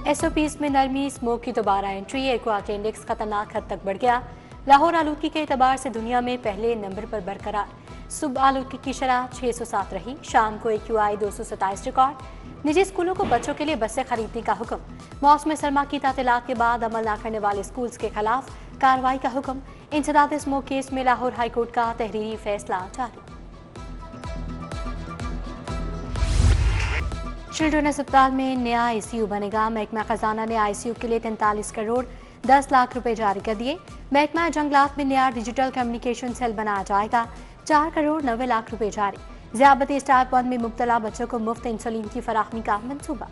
SOPs में नरमी, smoke की दोबारा एंट्री, एयर क्वालिटी इंडेक्स खतरनाक हद तक बढ़ गया। लाहौर आलूदगी के एतबार से दुनिया में पहले नंबर पर बरकरार। सुबह आलूदगी की शरह 607 रही, शाम को AQI 227 रिकॉर्ड। निजी स्कूलों को बच्चों के लिए बसें खरीदने का हुक्म। मौसम सरमा की तातीलात के बाद अमल न करने वाले स्कूल्स के खिलाफ कार्रवाई का हुक्म। इंसदाद स्मोक केस में लाहौर हाईकोर्ट का तहरीरी फैसला जारी। चिल्ड्रन अस्पताल में नया ICU बनेगा। महकमा खजाना ने ICU के लिए 43 करोड़ 10 लाख रुपए जारी कर दिए। महकमा जंगलात में नया डिजिटल कम्युनिकेशन सेल बनाया जाएगा। 4 करोड़ 90 लाख रुपए जारी। ज़ियाबती टाइप 1 में मुब्तला बच्चों को मुफ्त इंसुलिन की फराहमी का मंसूबा।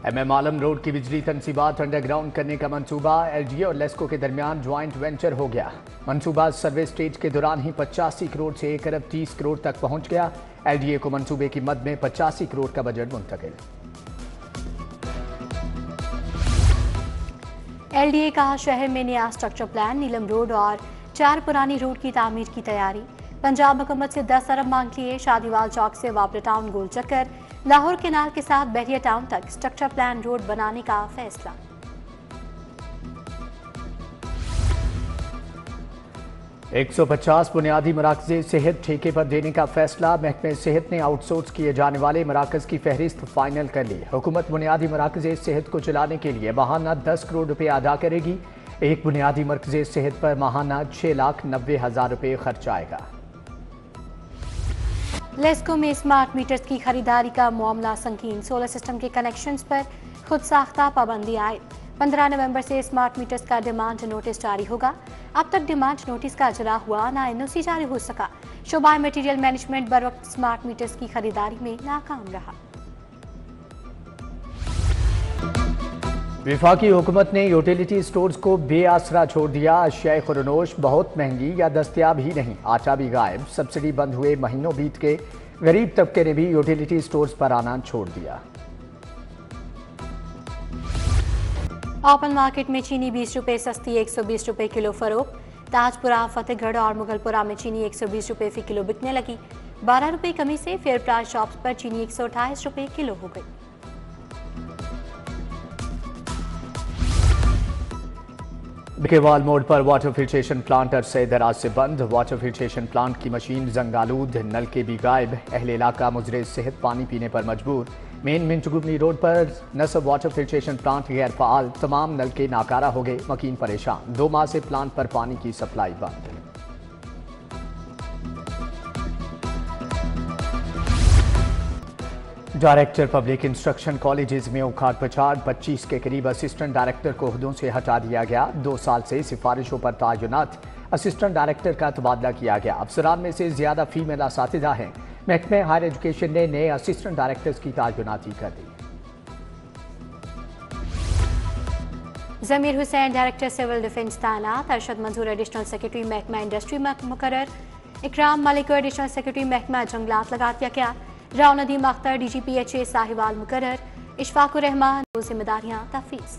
MM आलम रोड की बिजली तनसीबात अंडरग्राउंड करने का मंसूबा LGA और लेस्को के दरमियान ज्वाइंट वेंचर हो गया। मंसूबा सर्वे स्टेज के दौरान ही 85 करोड़ से 1 अरब 30 करोड़ तक पहुंच गया। LGA को मंसूबे की मद में 85 करोड़ का बजट मुंतकिल। LDA का शहर में नया स्ट्रक्चर प्लान, नीलम रोड और 4 पुरानी रोड की तामीर की तैयारी। पंजाब हुकूमत से 10 अरब मांग लिए। शादीवाल चौक से वापरा टाउन गोल चक्कर, लाहौर केनाल के साथ बहरिया टाउन तक स्ट्रक्चर प्लान रोड बनाने का फैसला। एक 150 बुनियादी मराकज़े सेहत ठेके पर देने का फैसला। महकमे सेहत ने आउटसोर्स किए जाने वाले मराकज़ की फहरिस्त फाइनल कर ली। हुकूमत बुनियादी मराकज़े सेहत को चलाने के लिए माहाना 10 करोड़ रुपए अदा करेगी। एक बुनियादी मरकज़े सेहत पर माहाना 6,90,000 रुपए खर्च आएगा। लेस्को में स्मार्ट मीटर्स की खरीदारी का मामला संगीन। सोलर सिस्टम के कनेक्शंस पर खुद साख्ता पाबंदी आए। 15 नवंबर से स्मार्ट मीटर्स का डिमांड नोटिस जारी होगा। अब तक डिमांड नोटिस का इजरा हुआ ना NOC जारी हो सका। शोबा मटीरियल मैनेजमेंट बर वक्त स्मार्ट मीटर्स की खरीदारी में नाकाम रहा। वफाकी हुकूमत ने यूटिलिटी स्टोर्स को बेआसरा छोड़ दिया। अशियाए खुरनोश बहुत महंगी या दस्तयाब ही नहीं। आटा भी गायब, सब्सिडी बंद हुए महीनों बीत के। गरीब तबके ने भी यूटिलिटी स्टोर्स पर आना छोड़ दिया। ओपन मार्केट में चीनी 20 रुपए सस्ती 120 रुपए किलो फरोख्त। ताजपुरा, फतेहगढ़ और मुगलपुरा में चीनी 120 रुपए फी किलो बिकने लगी। 12 रुपए कमी से फेयर प्राइस शॉप्स पर चीनी 128 रुपए किलो हो गई। बिकेवाल मोड़ पर वाटर फिल्ट्रेशन प्लांट अरसे दराज से बंद। वाटर फिल्ट्रेशन प्लांट की मशीन जंगालूद, नलके भी गायब। अहले इलाका मुजरे सेहत पानी पीने पर मजबूर। मेन मिंटगुबनी रोड पर नसब वाटर फिल्ट्रेशन प्लांट गैर फाल, तमाम नलके नाकारा हो गए। मकीन परेशान। 2 माह से प्लांट पर पानी की सप्लाई बंद। डायरेक्टर पब्लिक इंस्ट्रक्शन कॉलेजेस में उखाड़ पछाड़। 25 के करीब असिस्टेंट डायरेक्टर को ओहदों से हटा दिया गया। 2 साल से सिफारिशों पर तयनात असिस्टेंट डायरेक्टर का तबादला किया गया। अफसरान में से ज्यादा फीमेल असातिज़ा हैं। महकमे हायर एजुकेशन ने नए असिस्टेंट डायरेक्टर्स की तयनाती कर दी। जमीर हुसैन डायरेक्टर सिविल डिफेंस तैनात। अरशद मंजूर एडिशनल सेक्रेटरी महकमा इंडस्ट्री मुकर्रर। इकराम मलिक एडिशनल सेक्रेटरी महकमा जंगलात लगा दिया गया। राव नदीम अख्तर DGPHA साहिवाल मुकर्रर। इशफाकुर रहमान को जिम्मेदारियां तफवीज़।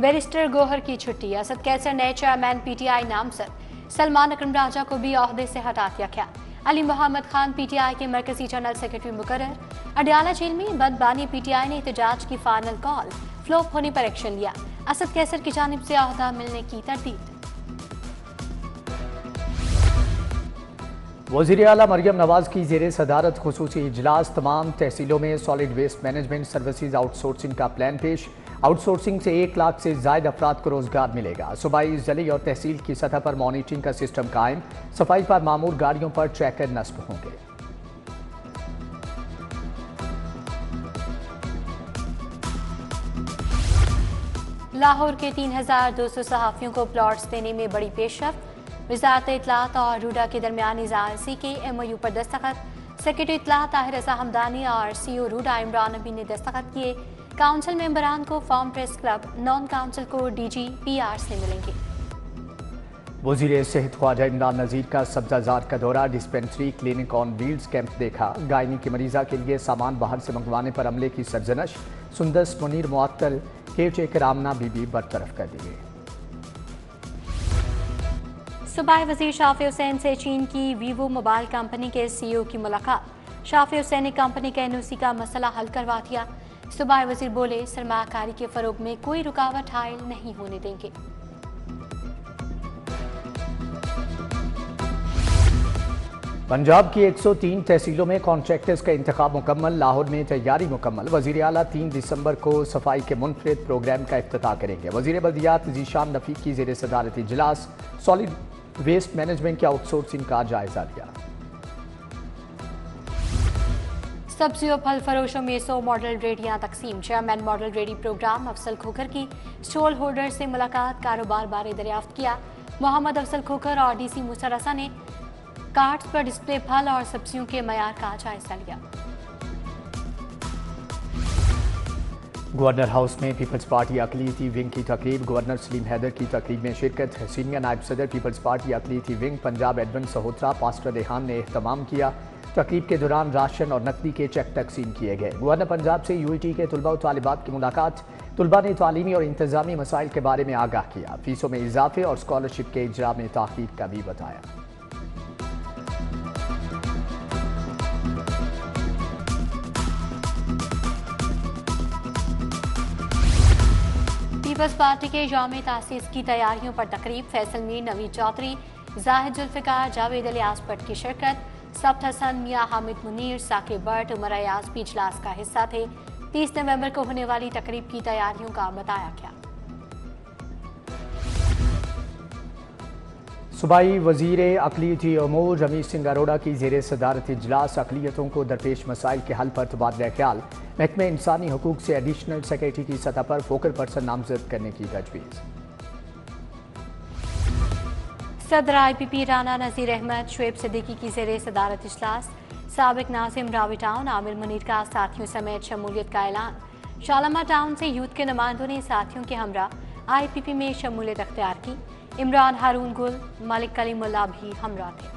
बैरिस्टर गोहर की छुट्टी। असद कैसर नए चेयरमैन PTI नामजद। सलमान अकरम राजा को भी ओहदे से हटा दिया गया। अली मोहम्मद खान PTI के मरकजी जनरल सेक्रेटरी मुकर्रर। अडयाला जेल में बदबानी PTI ने एहतजाज की फाइनल कॉल फ्लॉप होने पर एक्शन लिया। असद कैसर की जानिब से ओहदा मिलने की तरदीद। वज़ीर आला मरियम नवाज की ज़ेरे सदारत खुसूसी इजलास। तमाम तहसीलों में solid waste management services outsourcing का प्लान पेश। आउटसोर्सिंग से 1 लाख से ज़ायद अफराद को रोजगार मिलेगा। सूबाई, ज़िले और तहसील की सतह पर मॉनिटरिंग का सिस्टम कायम। सफाई पर मामूर गाड़ियों पर ट्रैकर नस्ब होंगे। लाहौर के 3,200 सहाफ़ियों को प्लॉट्स देने में बड़ी पेशरफ्त। वज़ारत इत्तलात और रूडा के दरमियान इजाज़ी के MOU पर दस्तखत। सेक्रेटरी इत्तलात ताहिर रज़ा हमदानी और CO रूडा इमरान नबी ने दस्तखत किए। काउंसिल मेंबरान को form press club, non council को DG PR से मिलेंगे। वज़ीर सेहत ख्वाजा इमरान नज़ीर का सब्ज़ाजार का दौरा। Dispensary, clinic on wheels camp देखा। गायनी की मरीज़ा के लिए सामान बाहर से मंगवाने पर अमले की सरजनश। सुंदस मुनीर मुअत्तल, केयर टेकर आमना बीबी बरतरफ कर दी गई। सूबाई वजीर शाफी हुसैन से चीन की वीवो मोबाइल कंपनी के CEO की मुलाकात। शाफी हुसैन ने कंपनी के NOC का मसला हल करवा दिया। सूबाई वजीर बोले, सरमायाकारी के फरोग में कोई रुकावट हायल नहीं होने देंगे। पंजाब की 103 तहसीलों में कॉन्ट्रैक्टर्स का इंतखाब मुकम्मल। लाहौर में तैयारी मुकम्मल। वजीर आला 3 दिसंबर को सफाई के मुनफरिद प्रोग्राम का इफ्तिताह करेंगे। वजीर बल्दियात ज़ीशान रफ़ीक की ज़ेर सदारत इजलास सॉलिड वेस्ट मैनेजमेंट की आउटसोर्सिंग का जायजा लिया। सब्जी और फल फरोशों में 100 मॉडल रेडियां तकसीम। चेयरमैन मॉडल रेडी प्रोग्राम अफसल खोखर की स्टॉल होल्डर से मुलाकात, कारोबार बारे दरियाफ्त किया। मोहम्मद अफसल खोखर और DC मूसा रसा ने कार्ड्स पर डिस्प्ले फल और सब्जियों के मयार का जायजा लिया। गवर्नर हाउस में पीपल्स पार्टी अक़लियती विंग की तकरीब। गवर्नर सलीम हैदर की तकरीब में शिरकत। सीनियर नायब सदर पीपल्स पार्टी अक़लियती wing Punjab Edmund Sahotra pastor Rehan ने एहतमाम किया। तकरीब के दौरान राशन और नकदी के चेक तकसीम किए गए। गवर्नर पंजाब से UET के तुलबा और तालिबात की मुलाकात। तुलबा ने तालीमी और इंतजामी मसाइल के बारे में आगाह किया। फीसों में इजाफे और स्कॉलरशिप के इजरा में ताख़ीर का भी बताया। पीपल्स पार्टी के यौम तासीस की तैयारियों पर तकरीब। फैसल मीर, नवीद चौधरी, जाहिद जुल्फ़िकार, जावेद अलियास भट्ट की शिरकत। सब्त हसन, मियां हामिद मुनीर, साकिब भट्ट, उमर अयाज भी इजलास का हिस्सा थे। 30 नवंबर को होने वाली तकरीब की तैयारियों का बताया गया। सूबाई वजीर अक़लियती अमूर रमीश सिंह अरोड़ा की ज़ेर सदारत इजलास अक़लियतों को दरपेश मसाइल के हल पर तबादला ख्याल। महकमे इंसानी हकूक़ से एडिशनल सेक्रेटरी की सतह पर फोकल पर्सन नामजद करने की तजवीज़। सदर IPP राना नज़ीर अहमद शुएब सिद्दीकी की ज़ेर सदारत इजलास। साबिक नाज़िम रावी टाउन आमिर मुनीर का साथियों समेत शमूलियत का ऐलान। शालामार टाउन से यूथ के नुमाइंदों ने साथियों के हमरा IPP में शमूलियत अख्तियार की। इमरान, हारून गुल, मलिक कलीमुल्लाह भी हमरा थे।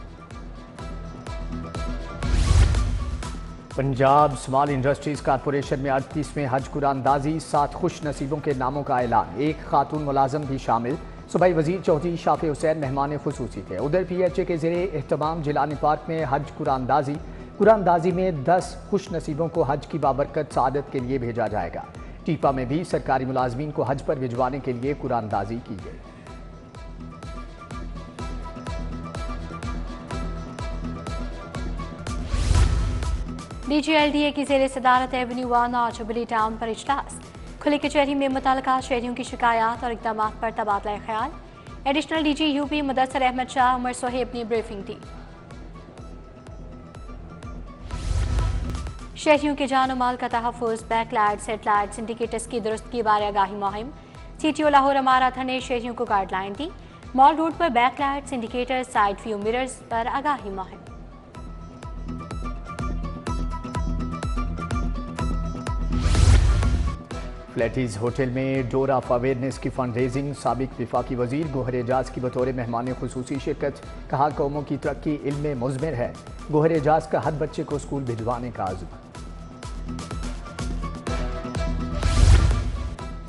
पंजाब स्मॉल इंडस्ट्रीज कॉरपोरेशन में 38वें हज कुरानदाजी। 7 खुश नसीबों के नामों का ऐलान। 1 खातून मुलाजम भी शामिल। सूबाई वजीर चौधरी शाफी हुसैन मेहमान खुसूसी थे। उधर PHA के ज़रिए एहतमाम जिलानी पार्क में हज कुरानदाजी में 10 खुश नसीबों को हज की बाबरकत सआदत के लिए भेजा जाएगा। टीपा में भी सरकारी मुलाजमीन को हज पर भिजवाने के लिए कुरानदाजी की गई। DG LDA की ज़ेर सदारत एवेन्यू 1 और जुबली टाउन पर इजलास। खुली कचहरी में मुतल्लिका शहरियों की शिकायत और इक़दाम पर तबादला ख्याल। Additional DG UP Mudassar Ahmad Shah Umar Sohaib ने ब्रीफिंग दी। शहरियों के जान और माल का तहफ़्फ़ुज़, बैकलाइट, सेटलाइट्स, इंडिकेटर्स की दुरुस्त की बारे आगाही मुहिम। CTO लाहौर अमारा था ने शहरियों को गाइडलाइन दी। मॉल रोड पर backlights, indicators, side view mirrors पर आगाही मुहिम। फ्लैटीज होटल में डोर ऑफ अवेयरनेस की फंड रेजिंग। साबिक विफाकी वजीर गोहर एजाज की बतौर मेहमान खुसूसी शिरकत। कहा, कौमों की तरक्की इल्म में मुज़मिर है। गोहर एजाज का हर बच्चे को स्कूल भिजवाने का आज़म।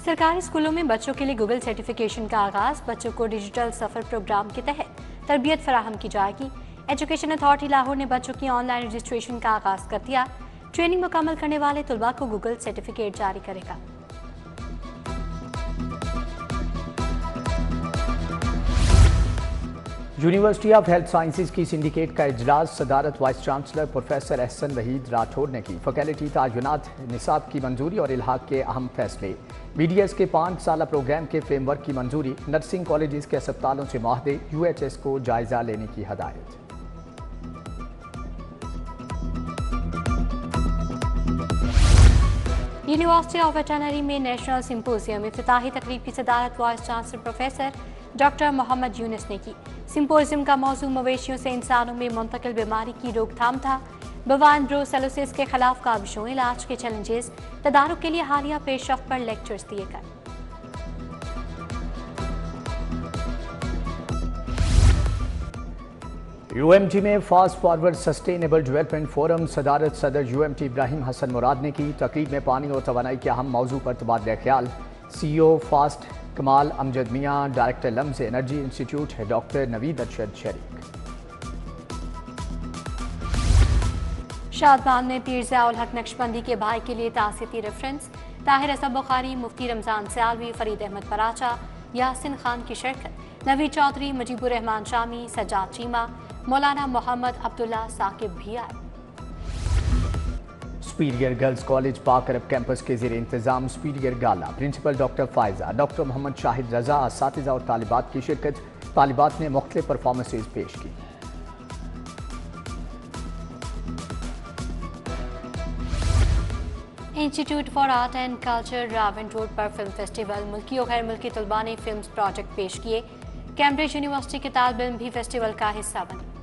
सरकारी स्कूलों में बच्चों के लिए गूगल सर्टिफिकेशन का आगाज। बच्चों को डिजिटल सफर प्रोग्राम के तहत तरबियत फराहम की जाएगी। एजुकेशन अथॉरिटी लाहौर ने बच्चों की ऑनलाइन रजिस्ट्रेशन का आगाज कर दिया। ट्रेनिंग मुकम्मल करने वाले तुलबा को गूगल सर्टिफिकेट जारी करेगा। यूनिवर्सिटी ऑफ हेल्थ साइंसेज की सिंडिकेट का इजलास। सदारत vice chancellor professor Ehsan Waheed Rathore ने की। फैकल्टी तायुनात, निसाब की मंजूरी और इल्हाक के अहम फैसले। BDS के 5 साला प्रोग्राम के फ्रेमवर्क की मंजूरी। नर्सिंग कॉलेज के अस्पतालों से माहदे। UHS को जायजा लेने की हदायत। यूनिवर्सिटी ऑफ वेटरनरी में नेशनल सिंपोजियम इफ्तिताही तकरीब की सदारत vice chancellor professor doctor Mohammad Younus ने की। सिंपोजियम का मौजू मवेशियों से इंसानों में मुंतकिल बीमारी की रोकथाम था। बवान ब्रोसेलोसिस के खिलाफ काबिशों, इलाज के चैलेंजेस, तदारुक के लिए हालिया पेशरफ्त पर लेक्चर्स दिए गए। UMT में fast forward sustainable development forum. सदारत सदर UMT इब्राहिम हसन मुराद ने की। तकरीब में पानी और तवानाई के अहम मौजू पर तबादला ख्याल। CEO fast Kamal Amjad Mian, director LUMS energy institute, doctor Naveed Arshad शरीक। शादमान में पीर ज़ियाउल हक नक्शबंदी के भाई के लिए तासीती रेफरेंस, ताहिर असद बुखारी, मुफ्ती रमजान सियालवी, फरीद अहमद पराचा, यासिन खान की शिरकत, नवीद चौधरी, मुजीबुर रहमान शामी, सज्जाद चीमा, मौलाना मोहम्मद अब्दुल्ला साकिब भी आए। सुपीरियर गर्ल्स कॉलेज पाक अरब कैंपस के ज़ेर इंतज़ाम superior gala, principal doctor Faiza, doctor Mohammad Shahid Raza, असातिज़ा और तालिबात की शिरकत। तालिबात ने मुख्तलिफ परफॉर्मेंसेज पेश की। Institute for art and culture Ravan road पर फिल्म फेस्टिवल, मुल्की और गैर मुल्की तलबा ने फिल्म प्रोजेक्ट पेश किए। कैम्ब्रिज यूनिवर्सिटी के तालिब इल्म भी फेस्टिवल का हिस्सा बने।